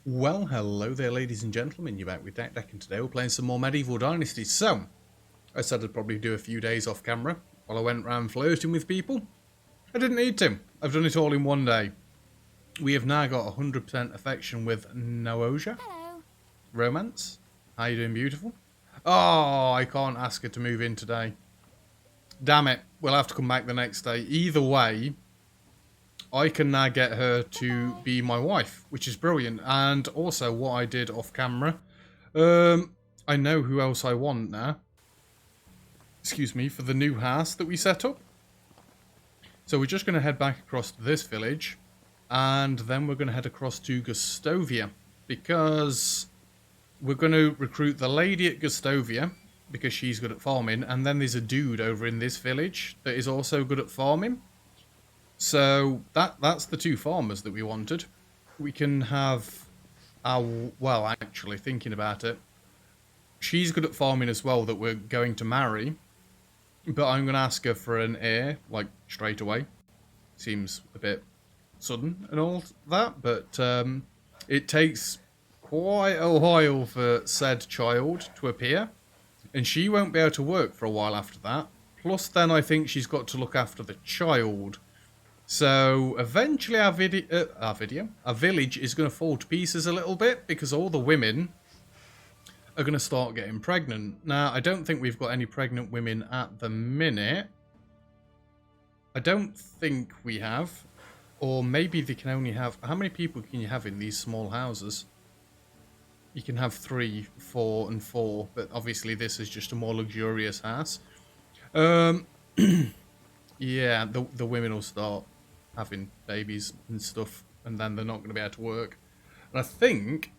Well, hello there, ladies and gentlemen. You're back with Deck, and today we're playing some more Medieval Dynasty. So, I said I'd probably do a few days off camera while I went around flirting with people. I didn't need to. I've done it all in one day. We have now got 100% affection with Naoja. Hello. Romance. How you doing, beautiful? Oh, I can't ask her to move in today. Damn it. We'll have to come back the next day. Either way, I can now get her to be my wife, which is brilliant. And also what I did off camera. I know who else I want now. Excuse me, for the new house that we set up. So we're just going to head back across to this village. And then we're going to head across to Gustovia. Because we're going to recruit the lady at Gustovia. Because she's good at farming. And then there's a dude over in this village that is also good at farming. So that's the two farmers that we wanted. We can have our, well, actually, thinking about it, she's good at farming as well that we're going to marry. But I'm going to ask her for an heir, like, straight away. Seems a bit sudden and all that, but it takes quite a while for said child to appear. And she won't be able to work for a while after that. Plus, then I think she's got to look after the child. So, eventually our village is going to fall to pieces a little bit because all the women are going to start getting pregnant. Now, I don't think we've got any pregnant women at the minute. I don't think we have. Or maybe they can only have... How many people can you have in these small houses? You can have 3, 4, and 4. But obviously this is just a more luxurious house. Yeah, the women will start having babies and stuff, and then they're not going to be able to work. And I think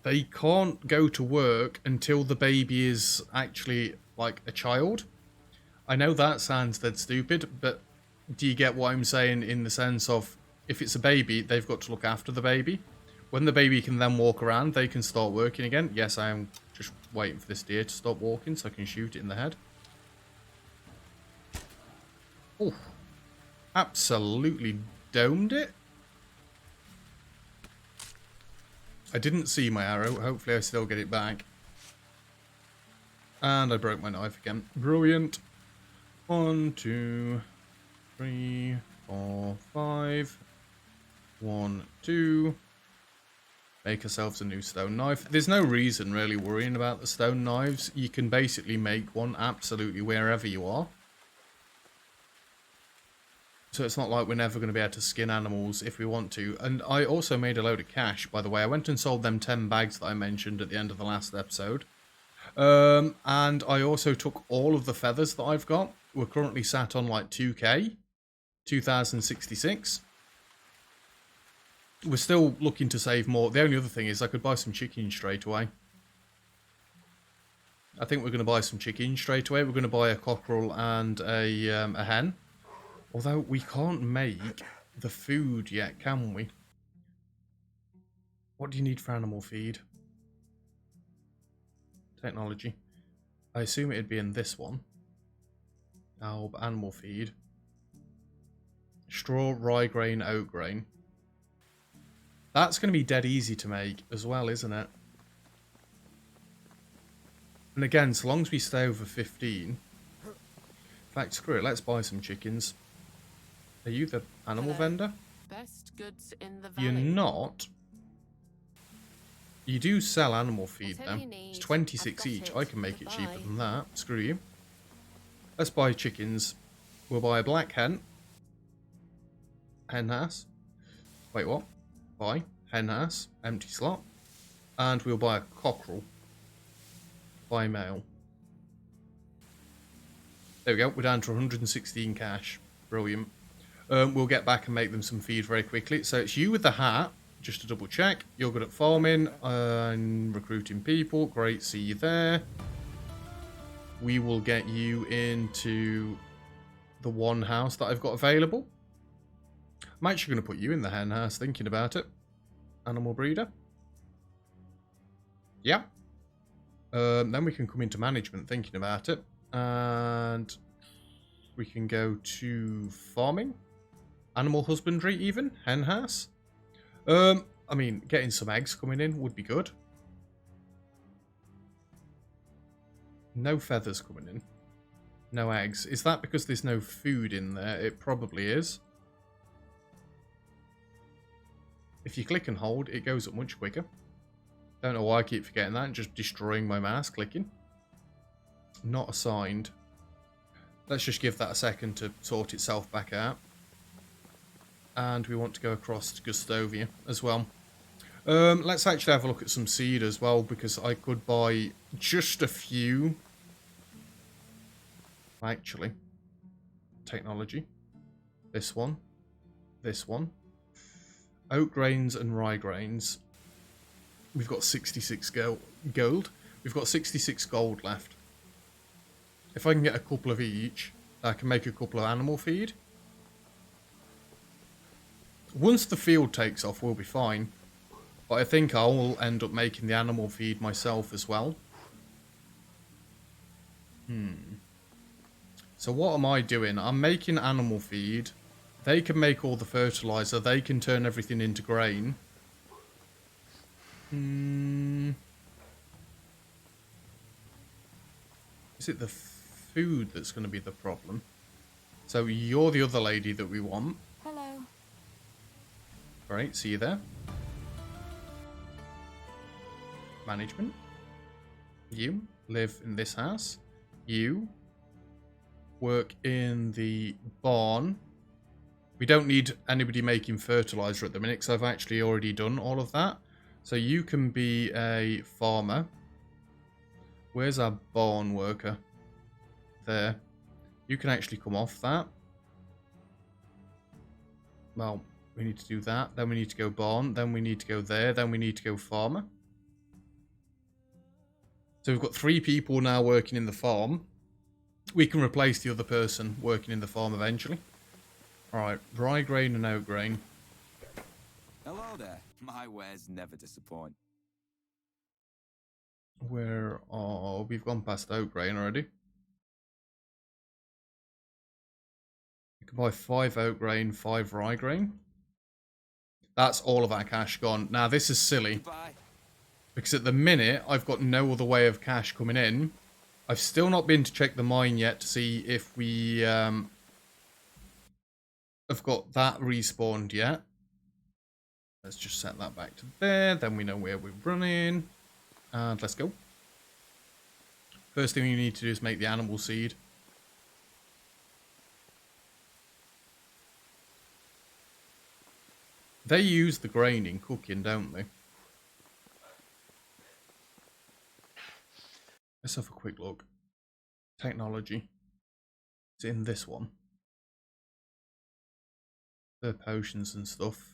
they can't go to work until the baby is actually like a child. I know that sounds dead stupid, but do you get what I'm saying in the sense of if it's a baby, they've got to look after the baby. When the baby can then walk around, they can start working again. Yes, I am just waiting for this deer to stop walking so I can shoot it in the head. Oh. Absolutely domed it. I didn't see my arrow. Hopefully I still get it back. And I broke my knife again. Brilliant. 1, 2, 3, 4, 5. 1, 2. Make ourselves a new stone knife. There's no reason really worrying about the stone knives. You can basically make one absolutely wherever you are. So it's not like we're never going to be able to skin animals if we want to. And I also made a load of cash, by the way. I went and sold them 10 bags that I mentioned at the end of the last episode. And I also took all of the feathers that I've got. We're currently sat on like 2k. 2066. We're still looking to save more. The only other thing is I could buy some chickens straight away. I think we're going to buy some chickens straight away. We're going to buy a cockerel and a hen. Although we can't make the food yet, can we? What do you need for animal feed? Technology. I assume it'd be in this one. Animal feed. Straw, rye grain, oat grain. That's going to be dead easy to make as well, isn't it? And again, so long as we stay over 15. In fact, screw it, let's buy some chickens. Are you the animal vendor? Best goods in the valley. You're not. You do sell animal feed though. It's 26 each. I can make it cheaper than that. Screw you. Let's buy chickens. We'll buy a black hen. Hen house. Wait, what? Buy. Hen house. Empty slot. And we'll buy a cockerel. Buy male. There we go. We're down to 116 cash. Brilliant. We'll get back and make them some feed very quickly. So it's you with the hat, just to double check. You're good at farming and recruiting people. Great, see you there. We will get you into the one house that I've got available. I'm actually going to put you in the hen house, thinking about it. Animal breeder. Yeah. Then we can come into management, thinking about it. And we can go to farming. Animal husbandry even. Hen house. I mean, getting some eggs coming in would be good. No feathers coming in. No eggs. Is that because there's no food in there? It probably is. If you click and hold, it goes up much quicker. Don't know why I keep forgetting that and just destroying my mouse clicking. Not assigned. Let's just give that a second to sort itself back out. And we want to go across to Gustovia as well. Let's actually have a look at some seed as well, because I could buy just a few. Actually. Technology. This one. This one. Oat grains and rye grains. We've got 66 gold. We've got 66 gold left. If I can get a couple of each, I can make a couple of animal feed. Once the field takes off, we'll be fine. But I think I'll end up making the animal feed myself as well. So what am I doing? I'm making animal feed. They can make all the fertilizer. They can turn everything into grain. Is it the food that's going to be the problem? So you're the other lady that we want. Hello. Great, see you there. Management. You live in this house. You work in the barn. We don't need anybody making fertilizer at the minute because I've actually already done all of that. So you can be a farmer. Where's our barn worker? There. You can actually come off that. Well, we need to do that. Then we need to go barn. Then we need to go there. Then we need to go farmer. So we've got 3 people now working in the farm. We can replace the other person working in the farm eventually. Alright, rye grain and oat grain. Hello there. My wares never disappoint. Where are... We've gone past oat grain already. We can buy 5 oat grain, 5 rye grain. That's all of our cash gone. Now this is silly. Goodbye. Because at the minute, I've got no other way of cash coming in. I've still not been to check the mine yet to see if we have got that respawned yet. Let's just set that back to there. Then we know where we're running. And let's go. First thing we need to do is make the animal seed. They use the grain in cooking, don't they? Let's have a quick look. Technology. It's in this one. The potions and stuff.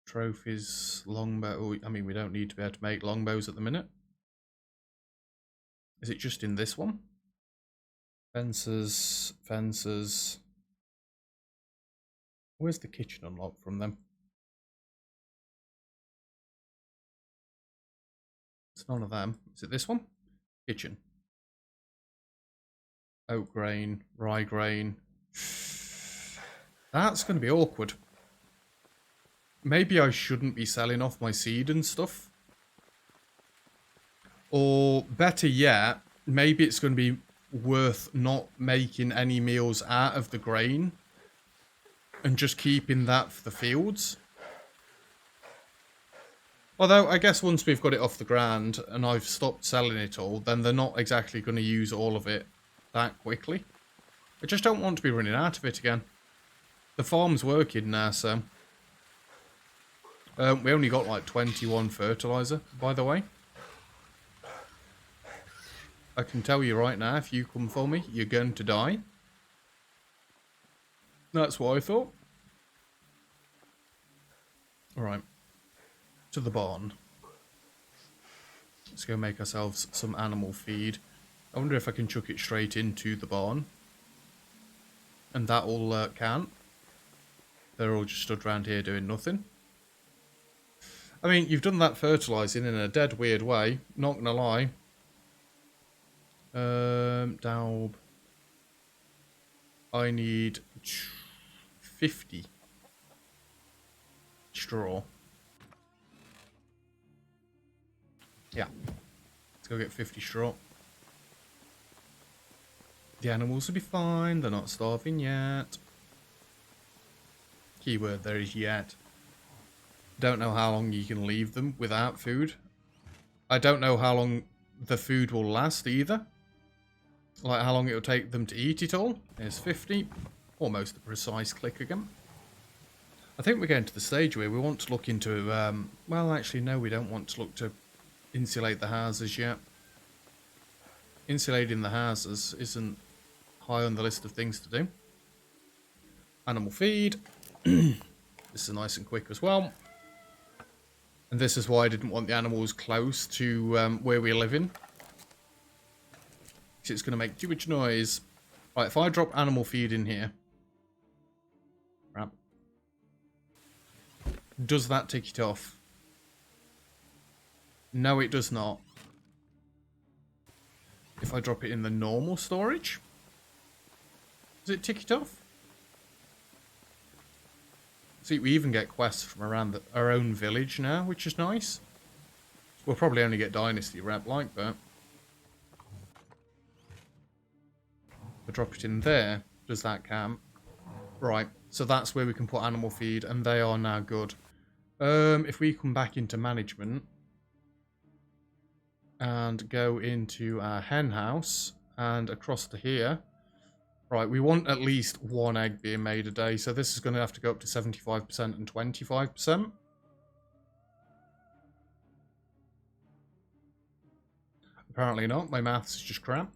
Trophies, longbow. I mean, we don't need to be able to make longbows at the minute. Is it just in this one? Fences, fences. Where's the kitchen unlocked from them? It's none of them. Is it this one? Kitchen. Oat grain, rye grain. That's going to be awkward. Maybe I shouldn't be selling off my seed and stuff. Or better yet, maybe it's going to be worth not making any meals out of the grain and just keeping that for the fields. Although, I guess once we've got it off the ground and I've stopped selling it all, then they're not exactly going to use all of it that quickly. I just don't want to be running out of it again. The farm's working now, so... we only got like 21 fertilizer, by the way. I can tell you right now, if you come for me, you're going to die. That's what I thought. Alright. To the barn. Let's go make ourselves some animal feed. I wonder if I can chuck it straight into the barn. And that all can't. They're all just stood around here doing nothing. I mean, you've done that fertilising in a dead weird way. Not gonna lie. Daub. I need 50 straw. Yeah. Let's go get 50 straw. The animals will be fine. They're not starving yet. Keyword there is yet. Don't know how long you can leave them without food. I don't know how long the food will last either. Like how long it will take them to eat it all. There's 50. Almost a precise click again. I think we're getting to the stage where we want to look into... well, actually, no, we don't want to look to insulate the houses yet. Insulating the houses isn't high on the list of things to do. Animal feed. This is nice and quick as well. And this is why I didn't want the animals close to where we're living. Because it's going to make too much noise. Right, if I drop animal feed in here. Crap. Does that tick it off? No, it does not. If I drop it in the normal storage, does it tick it off? See, we even get quests from around our own village now, which is nice. We'll probably only get Dynasty rep like that. If I drop it in there, does that count? Right, so that's where we can put animal feed, and they are now good. If we come back into management and go into our hen house and across to here. Right, we want at least 1 egg being made a day, so this is going to have to go up to 75% and 25%. Apparently not, my maths is just crap.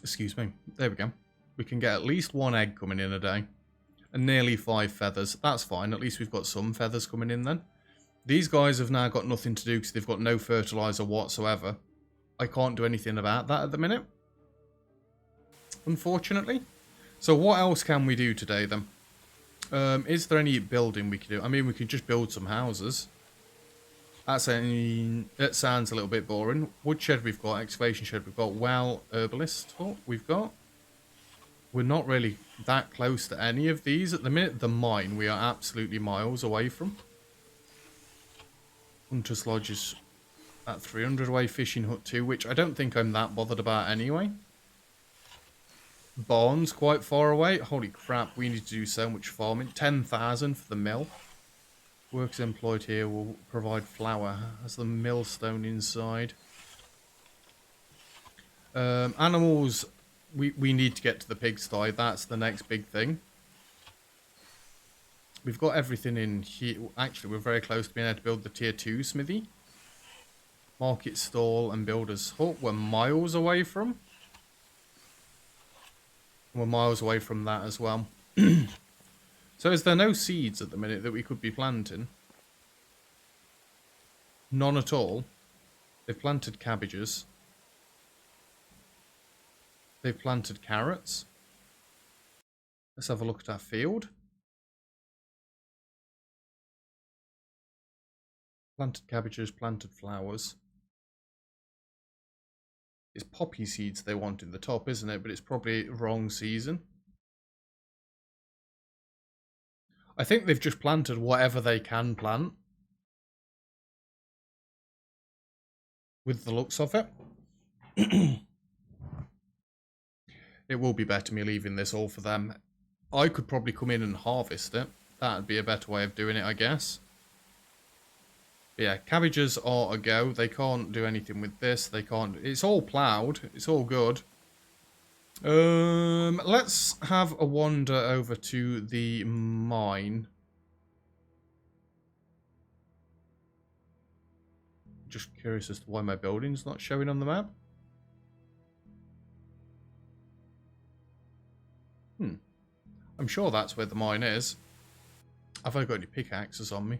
Excuse me, there we go. We can get at least 1 egg coming in a day. And nearly 5 feathers, that's fine, at least we've got some feathers coming in then. These guys have now got nothing to do because they've got no fertilizer whatsoever. I can't do anything about that at the minute, unfortunately. So what else can we do today then? Is there any building we could do? I mean, we could just build some houses. That sounds a little bit boring. Woodshed we've got, excavation shed we've got, well, herbalist we've got. We're not really that close to any of these at the minute. The mine we are absolutely miles away from. Hunter's Lodge is at 300 away, fishing hut 2, which I don't think I'm that bothered about anyway. Barn's quite far away. Holy crap, we need to do so much farming. 10,000 for the mill. Workers employed here will provide flour. Has the millstone inside. Animals, we need to get to the pigsty. That's the next big thing. We've got everything in here. Actually, we're very close to being able to build the tier 2 smithy. Market stall and builder's hut we're miles away from. We're miles away from that as well. So is there no seeds at the minute that we could be planting? None at all. They've planted cabbages. They've planted carrots. Let's have a look at our field. Planted cabbages, planted flowers. It's poppy seeds they want in the top, isn't it? But it's probably wrong season. I think they've just planted whatever they can plant. With the looks of it. It will be better me leaving this all for them. I could probably come in and harvest it. That'd be a better way of doing it, I guess. But yeah, cabbages are a go. They can't do anything with this. They can't. It's all ploughed. It's all good. Let's have a wander over to the mine. Just curious as to why my building's not showing on the map. I'm sure that's where the mine is. Have I got any pickaxes on me?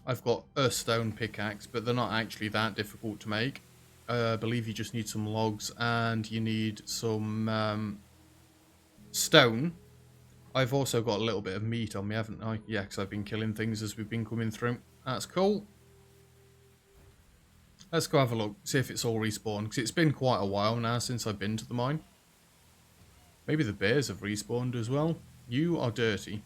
I've got a stone pickaxe, but they're not actually that difficult to make. I believe you just need some logs and you need some stone. I've also got a little bit of meat on me, haven't I? Yeah, because I've been killing things as we've been coming through. That's cool. Let's go have a look, see if it's all respawned, because it's been quite a while now since I've been to the mine. Maybe the bears have respawned as well. You are dirty.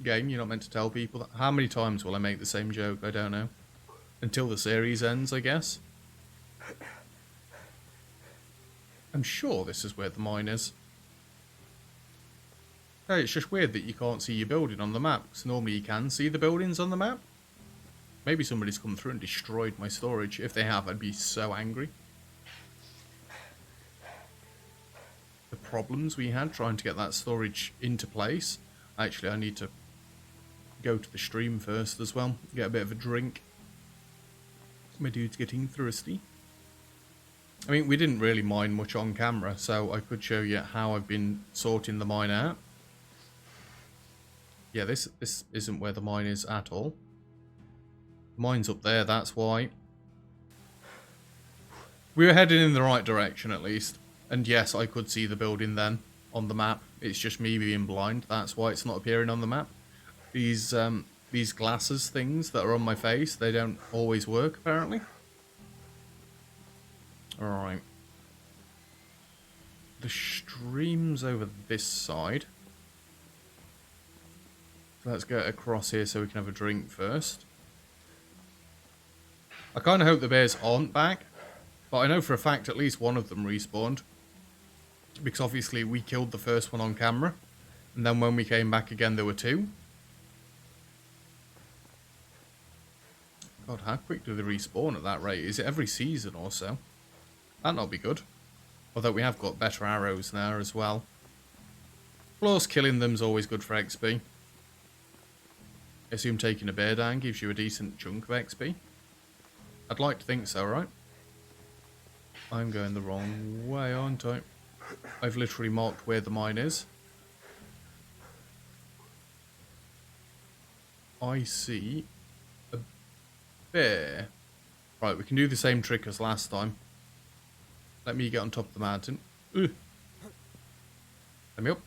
game. You're not meant to tell people that. How many times will I make the same joke? I don't know. Until the series ends, I guess. I'm sure this is where the mine is. Hey, it's just weird that you can't see your building on the map, because normally you can see the buildings on the map. Maybe somebody's come through and destroyed my storage. If they have, I'd be so angry. The problems we had trying to get that storage into place. Actually, I need to go to the stream first as well. Get a bit of a drink. My dude's getting thirsty. I mean, we didn't really mine much on camera, so I could show you how I've been sorting the mine out. Yeah, this isn't where the mine is at all. Mine's up there, that's why. We were heading in the right direction at least. And yes, I could see the building then on the map. It's just me being blind. That's why it's not appearing on the map. These glasses things that are on my face, they don't always work apparently. Alright. The stream's over this side. So let's get across here so we can have a drink first. I kind of hope the bears aren't back. But I know for a fact at least one of them respawned. Because obviously we killed the first one on camera. And then when we came back again there were two. God, how quick do they respawn at that rate? Is it every season or so? That'd not be good. Although we have got better arrows now as well. Plus killing them's always good for XP. I assume taking a bear down gives you a decent chunk of XP. I'd like to think so, right? I'm going the wrong way, aren't I? I've literally marked where the mine is. I see a bear. Right, we can do the same trick as last time. Let me get on top of the mountain. Let me up.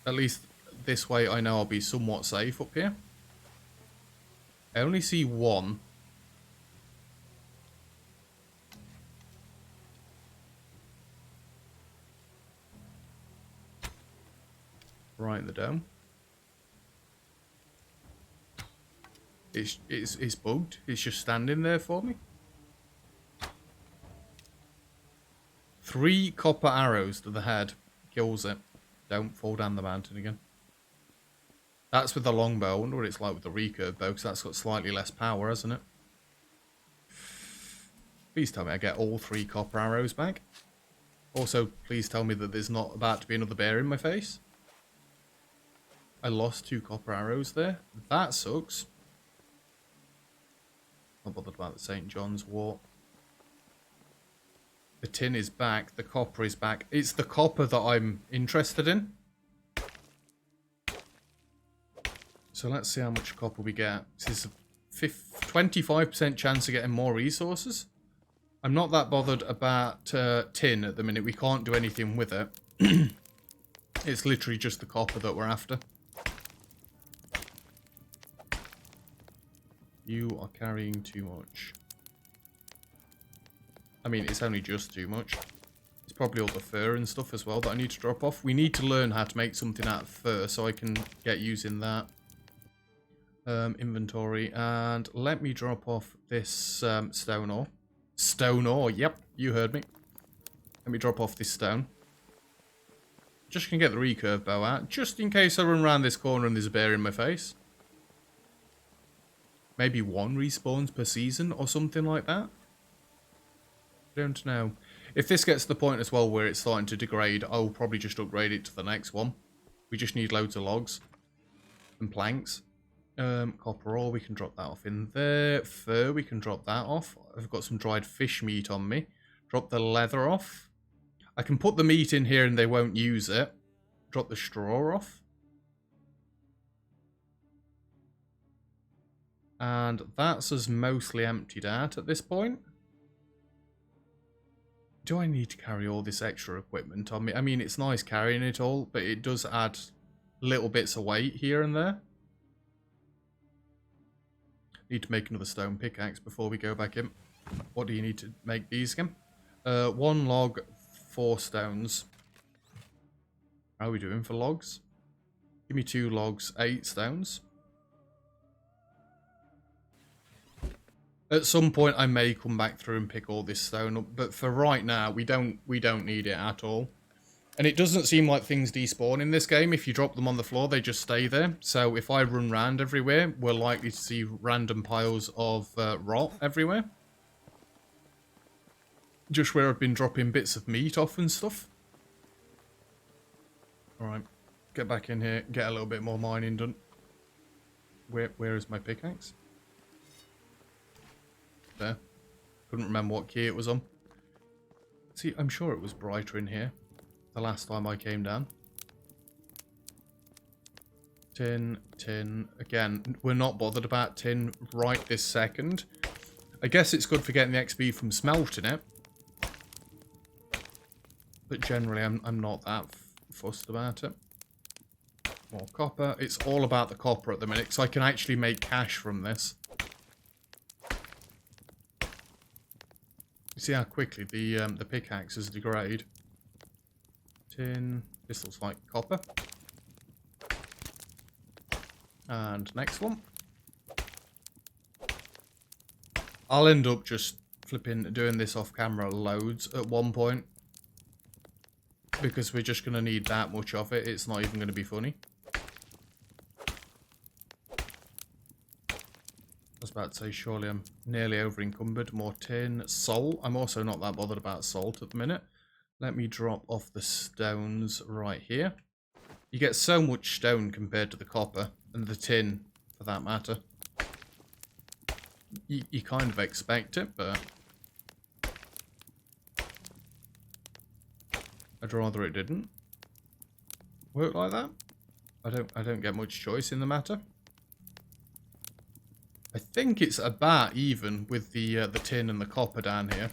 At least this way I know I'll be somewhat safe up here. I only see one. Right in the dome. It's bugged. It's just standing there for me. 3 copper arrows to the head. Kills it. Don't fall down the mountain again. That's with the longbow. I wonder what it's like with the recurve bow, because that's got slightly less power, hasn't it? Please tell me I get all 3 copper arrows back. Also, please tell me that there's not about to be another bear in my face. I lost 2 copper arrows there. That sucks. Not bothered about the St. John's Wort. The tin is back. The copper is back. It's the copper that I'm interested in. So let's see how much copper we get. This is a 25% chance of getting more resources. I'm not that bothered about tin at the minute. We can't do anything with it. It's literally just the copper that we're after. You are carrying too much. I mean, it's only just too much. It's probably all the fur and stuff as well that I need to drop off. We need to learn how to make something out of fur so I can get using that. Inventory. And let me drop off this stone ore. Stone ore, yep, you heard me. Let me drop off this stone. Just gonna get the recurve bow out, just in case I run around this corner and there's a bear in my face. Maybe 1 respawns per season or something like that. I don't know. If this gets to the point as well where it's starting to degrade, I'll probably just upgrade it to the next one. We just need loads of logs and planks. Copper ore, we can drop that off in there. Fur, we can drop that off. I've got some dried fish meat on me. Drop the leather off. I can put the meat in here and they won't use it. Drop the straw off. And that's us mostly emptied out at this point. Do I need to carry all this extra equipment on me? I mean, it's nice carrying it all, but it does add little bits of weight here and there. Need to make another stone pickaxe before we go back in. What do you need to make these again? 1 log, 4 stones. How are we doing for logs? Give me 2 logs, 8 stones. At some point I may come back through and pick all this stone up, but for right now we don't need it at all. And it doesn't seem like things despawn in this game. If you drop them on the floor, they just stay there. So if I run around everywhere, we're likely to see random piles of rot everywhere. Just where I've been dropping bits of meat off and stuff. Alright, get back in here, get a little bit more mining done. Where is my pickaxe? There. Couldn't remember what key it was on. See, I'm sure it was brighter in here the last time I came down. Tin, tin. Again, we're not bothered about tin right this second. I guess it's good for getting the XP from smelting it. But generally, I'm not that fussed about it. More copper. It's all about the copper at the minute, because I can actually make cash from this. You see how quickly the pickaxes degrade. Tin. This looks like copper. And next one. I'll end up just flipping doing this off camera loads at one point. Because we're just going to need that much of it. It's not even going to be funny. I was about to say, surely I'm nearly over encumbered. More tin. Salt. I'm also not that bothered about salt at the minute. Let me drop off the stones right here. You get so much stone compared to the copper. And the tin, for that matter. You kind of expect it, but I'd rather it didn't work like that. I don't get much choice in the matter. I think it's about even with the tin and the copper down here.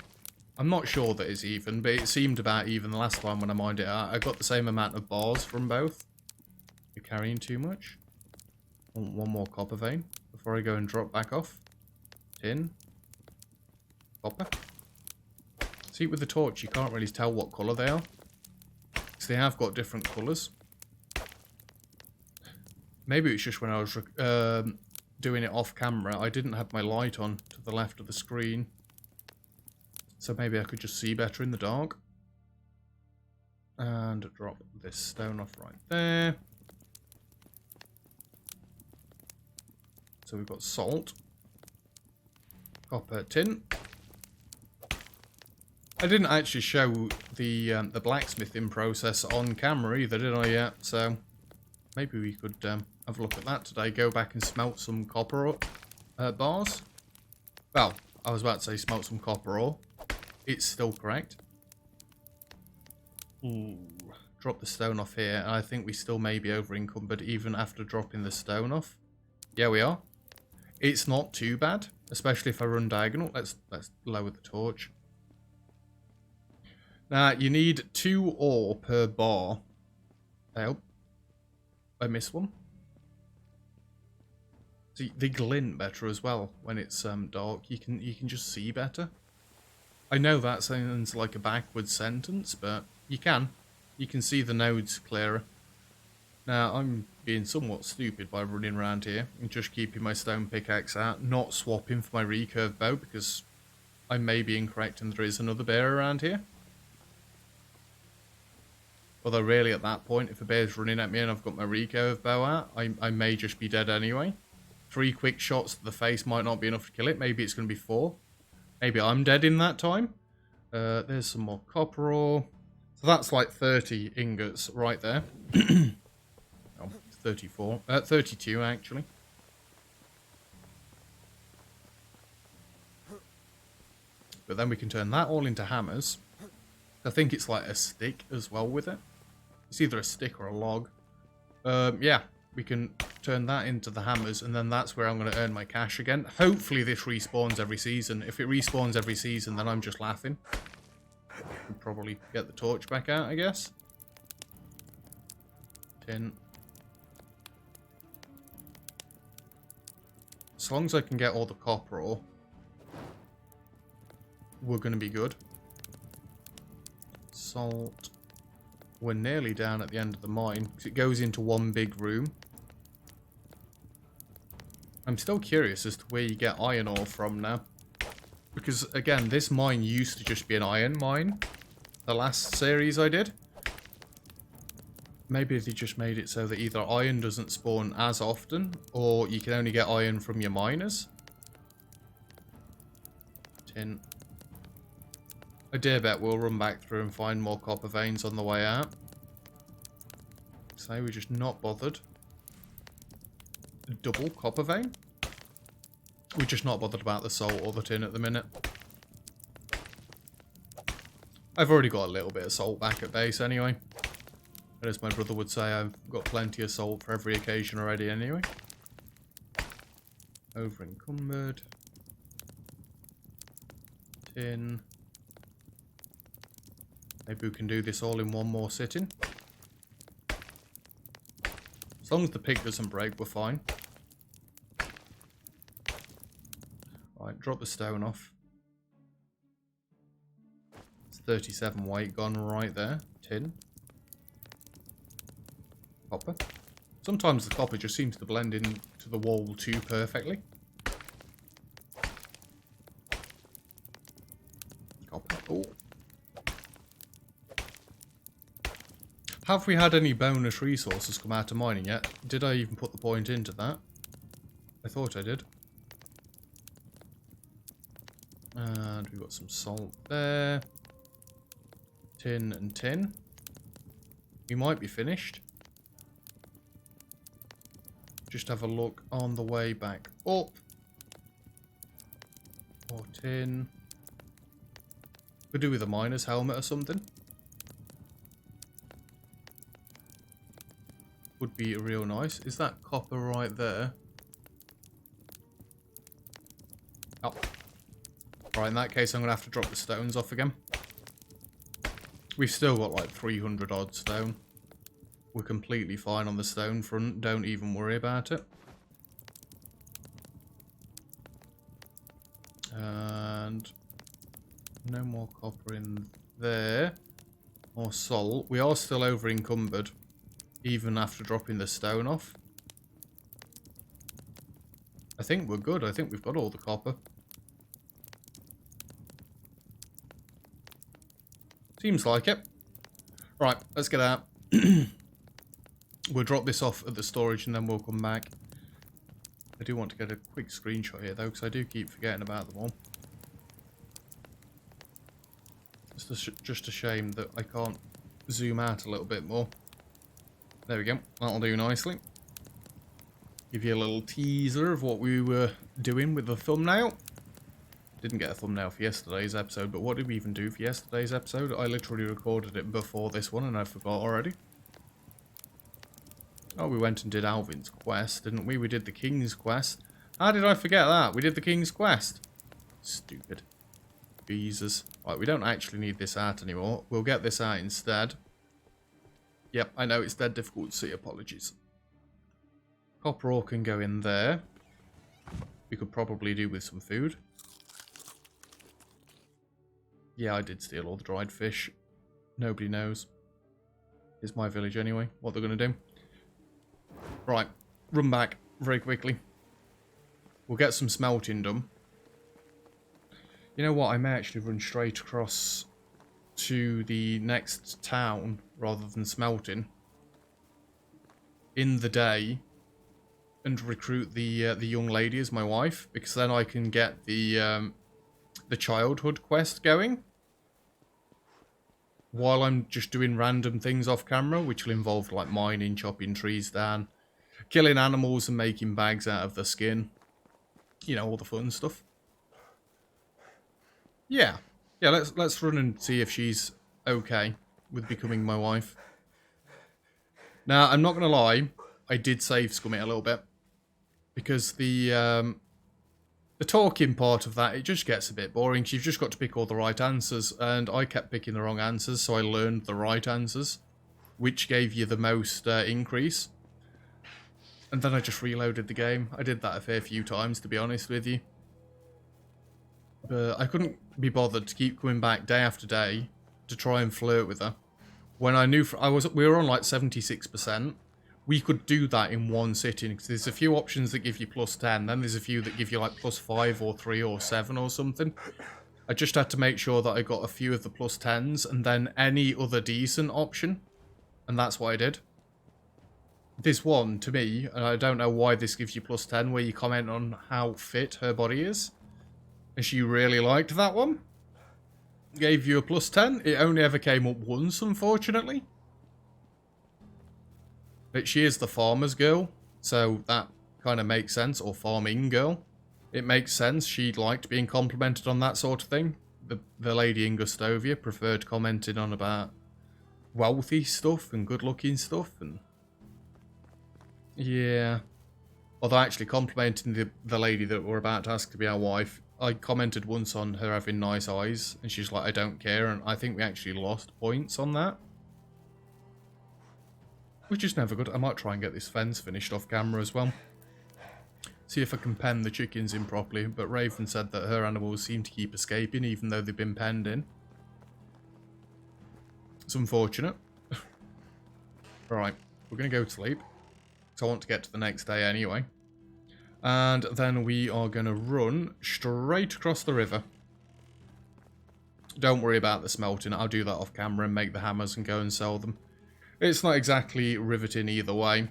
I'm not sure that it's even, but it seemed about even the last time when I mined it out. I got the same amount of bars from both. You're carrying too much. One more copper vein before I go and drop back off. Tin. Copper. See, with the torch, you can't really tell what colour they are. Because they have got different colours. Maybe it's just when I was doing it off camera, I didn't have my light on to the left of the screen. So maybe I could just see better in the dark. And drop this stone off right there. So we've got salt. Copper, tin. I didn't actually show the blacksmithing process on camera either, did I yet? So maybe we could have a look at that today. Go back and smelt some copper bars. Well, I was about to say smelt some copper ore. It's still correct. Ooh, drop the stone off here. And I think we still may be over encumbered even after dropping the stone off. Yeah, we are. It's not too bad, especially if I run diagonal. Let's lower the torch. Now, you need 2 ore per bar. Oh, I missed one. See, they glint better as well when it's dark. You can just see better. I know that sounds like a backwards sentence, but you can. You can see the nodes clearer. Now, I'm being somewhat stupid by running around here and just keeping my stone pickaxe out, not swapping for my recurve bow, because I may be incorrect and there is another bear around here. Although really at that point, if a bear's running at me and I've got my recurve bow out, I may just be dead anyway. 3 quick shots to the face might not be enough to kill it. Maybe it's going to be 4. Maybe I'm dead in that time. There's some more copper ore. So that's like 30 ingots right there. 34. 32 actually. But then we can turn that all into hammers. I think it's like a stick as well with it. It's either a stick or a log. Yeah, we can turn that into the hammers, and then that's where I'm going to earn my cash again. Hopefully this respawns every season. If it respawns every season, then I'm just laughing. We'll probably get the torch back out, I guess. Tin. As long as I can get all the copper ore, we're going to be good. Salt. We're nearly down at the end of the mine, because it goes into one big room. I'm still curious as to where you get iron ore from now. Because, again, this mine used to just be an iron mine. The last series I did. Maybe they just made it so that either iron doesn't spawn as often, or you can only get iron from your miners. Tin. I dare bet we'll run back through and find more copper veins on the way out. So we're just not bothered. A double copper vein? We're just not bothered about the salt or the tin at the minute. I've already got a little bit of salt back at base anyway. But as my brother would say, I've got plenty of salt for every occasion already anyway. Over encumbered. Tin. Maybe we can do this all in one more sitting. As long as the pig doesn't break, we're fine. Right, drop the stone off. It's 37 weight gone right there. Tin. Copper. Sometimes the copper just seems to blend into the wall too perfectly. Copper. Oh. Have we had any bonus resources come out of mining yet? Did I even put the point into that? I thought I did. And we've got some salt there. Tin and tin. We might be finished. Just have a look on the way back up. Or tin. Could do with a miner's helmet or something. Would be real nice. Is that copper right there? Oh. Right, in that case I'm going to have to drop the stones off again. We've still got like 300 odd stone. We're completely fine on the stone front. Don't even worry about it. And no more copper in there. More salt. We are still over encumbered, even after dropping the stone off. I think we're good. I think we've got all the copper. Seems like it. Right, let's get out. We'll drop this off at the storage and then we'll come back. I do want to get a quick screenshot here though, because I do keep forgetting about them all. It's just a shame that I can't zoom out a little bit more. There we go. That'll do nicely. Give you a little teaser of what we were doing with the thumbnail. Didn't get a thumbnail for yesterday's episode, but what did we even do for yesterday's episode? I literally recorded it before this one and I forgot already. Oh, we went and did Alvin's quest, didn't we? We did the King's quest. How did I forget that? We did the King's quest. Stupid. Jesus. Right, we don't actually need this out anymore. We'll get this out instead. Yep, I know it's dead difficult to see. Apologies. Copper ore can go in there. We could probably do with some food. Yeah, I did steal all the dried fish. Nobody knows. It's my village anyway. What they're going to do. Right. Run back very quickly. We'll get some smelting done. You know what? I may actually run straight across to the next town rather than smelting in the day and recruit the young lady as my wife, because then I can get the childhood quest going while I'm just doing random things off camera, which will involve like mining, chopping trees down, killing animals and making bags out of the skin. You know, all the fun stuff. Yeah. Yeah, let's run and see if she's okay with becoming my wife. Now, I'm not going to lie, I did save scum it a little bit. Because the talking part of that, it just gets a bit boring. You've just got to pick all the right answers. And I kept picking the wrong answers, so I learned the right answers. Which gave you the most increase. And then I just reloaded the game. I did that a fair few times, to be honest with you. But I couldn't be bothered to keep coming back day after day to try and flirt with her when I knew we were on like 76%, we could do that in one sitting. Because there's a few options that give you plus 10, then there's a few that give you like plus 5 or 3 or 7 or something. I just had to make sure that I got a few of the plus 10s and then any other decent option. And that's what I did. This one, to me, and I don't know why this gives you plus 10, where you comment on how fit her body is. And she really liked that one. Gave you a plus 10. It only ever came up once, unfortunately. But she is the farmer's girl, so that kind of makes sense. Or farming girl. It makes sense. She liked being complimented on that sort of thing. The lady in Gustovia preferred commenting on about wealthy stuff and good-looking stuff. And yeah. Although actually complimenting the lady that we're about to ask to be our wife, I commented once on her having nice eyes, and she's like, I don't care, and I think we actually lost points on that. Which is never good. I might try and get this fence finished off camera as well. See if I can pen the chickens in properly, but Raven said that her animals seem to keep escaping even though they've been penned in. It's unfortunate. Alright, we're going to go to sleep, because I want to get to the next day anyway. And then we are going to run straight across the river. Don't worry about the smelting. I'll do that off camera and make the hammers and go and sell them. It's not exactly riveting either way.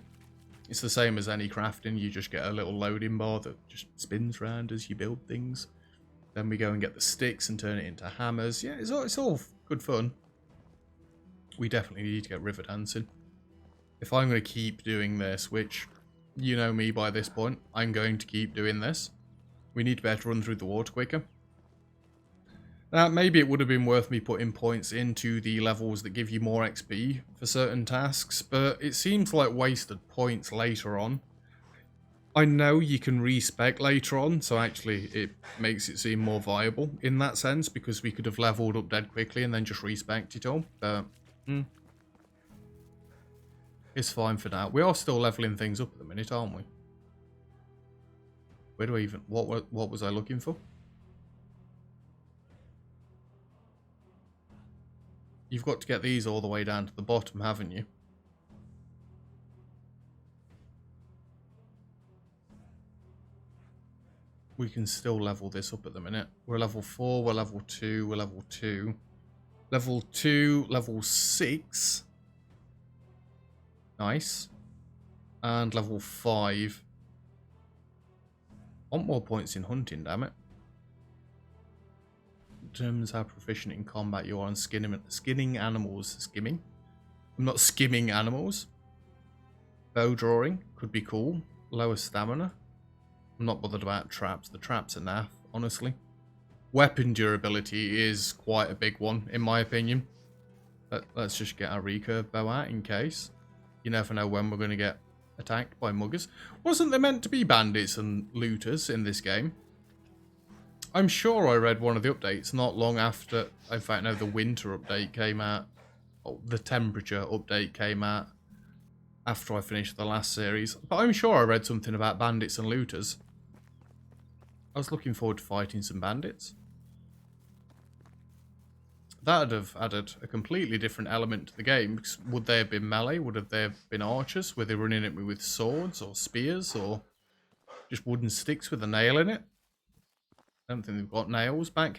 It's the same as any crafting. You just get a little loading bar that just spins around as you build things. Then we go and get the sticks and turn it into hammers. Yeah, it's all good fun. We definitely need to get river dancing. If I'm going to keep doing this, which you know me by this point, I'm going to keep doing this. We need to be able to run through the water quicker. Now, maybe it would have been worth me putting points into the levels that give you more XP for certain tasks, but it seems like wasted points later on. I know you can respec later on, so actually it makes it seem more viable in that sense, because we could have leveled up dead quickly and then just respec'd it all, but it's fine for now. We are still leveling things up at the minute, aren't we? Where do I even... What was I looking for? You've got to get these all the way down to the bottom, haven't you? We can still level this up at the minute. We're level 4, we're level 2, we're level 2. Level 2, level 6. Nice. And level 5. Want more points in hunting, damn it. Determines how proficient in combat you are on skinning animals. Skimming? I'm not skimming animals. Bow drawing could be cool. Lower stamina. I'm not bothered about traps. The traps are naff, honestly. Weapon durability is quite a big one, in my opinion. Let's just get our recurve bow out in case. You never know when we're going to get attacked by muggers. Wasn't there meant to be bandits and looters in this game? I'm sure I read one of the updates not long after, in fact no, the winter update came out. Oh, the temperature update came out after I finished the last series. But I'm sure I read something about bandits and looters. I was looking forward to fighting some bandits. That would have added a completely different element to the game. Because would they have been melee? Would they have been archers? Were they running at me with swords or spears or just wooden sticks with a nail in it? I don't think they've got nails back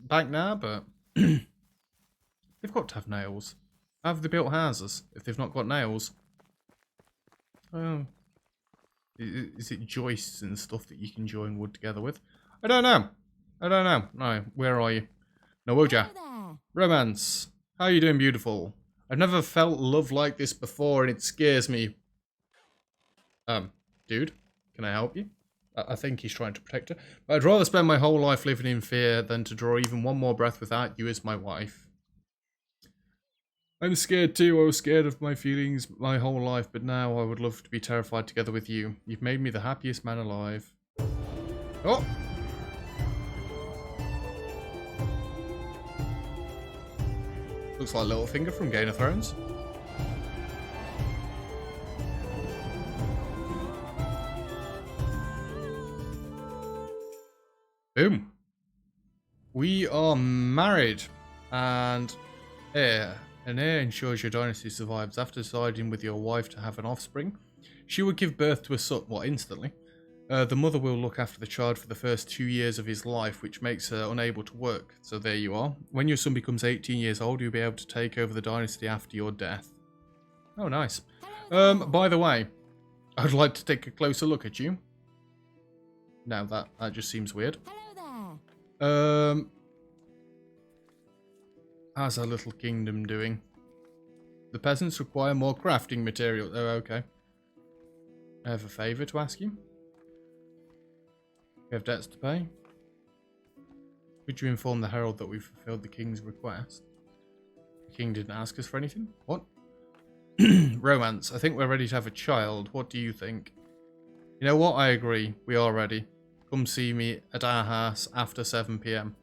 now, but they've got to have nails. How have they built houses if they've not got nails? Oh, is it joists and stuff that you can join wood together with? I don't know. I don't know. No, where are you? Nawoja. Romance. How are you doing, beautiful? I've never felt love like this before, and it scares me. Dude, can I help you? I think he's trying to protect her. But I'd rather spend my whole life living in fear than to draw even one more breath without you as my wife. I'm scared too. I was scared of my feelings my whole life, but now I would love to be terrified together with you. You've made me the happiest man alive. Oh! Looks like Littlefinger from Game of Thrones. Boom. We are married. And yeah, An heir ensures your dynasty survives. After deciding with your wife to have an offspring, she will give birth to a son, instantly. The mother will look after the child for the first 2 years of his life, which makes her unable to work. So there you are. When your son becomes 18 years old, you'll be able to take over the dynasty after your death. Oh, nice. By the way, I'd like to take a closer look at you. Now that just seems weird. Hello there. How's our little kingdom doing? The peasants require more crafting material. Oh, okay. I have a favour to ask you. We have debts to pay. Could you inform the herald that we've fulfilled the king's request? The king didn't ask us for anything. What? Romance. I think we're ready to have a child. What do you think? You know what? I agree. We are ready. Come see me at our house after 7 PM.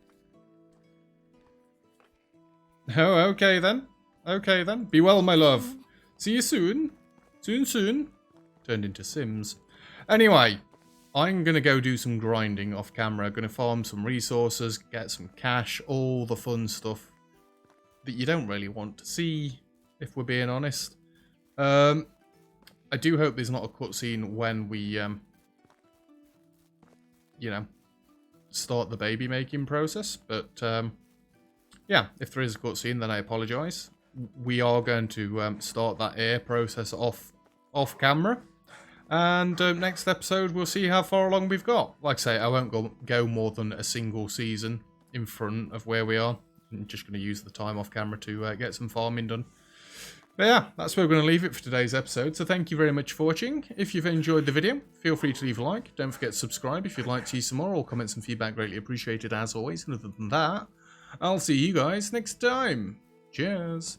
Oh, okay then. Okay then. Be well, my love. See you soon. Soon. Turned into Sims. Anyway, I'm going to go do some grinding off camera. Going to farm some resources, get some cash, all the fun stuff that you don't really want to see, if we're being honest. I do hope there's not a cutscene when we, you know, start the baby making process. But, yeah, if there is a cutscene, then I apologise. We are going to start that heir process off camera. And next episode, we'll see how far along we've got. Like I say, I won't go more than a single season in front of where we are. I'm just going to use the time off camera to get some farming done. But yeah, that's where we're going to leave it for today's episode. So thank you very much for watching. If you've enjoyed the video, feel free to leave a like. Don't forget to subscribe if you'd like to see some more. All comments and feedback greatly appreciated as always. And other than that, I'll see you guys next time. Cheers.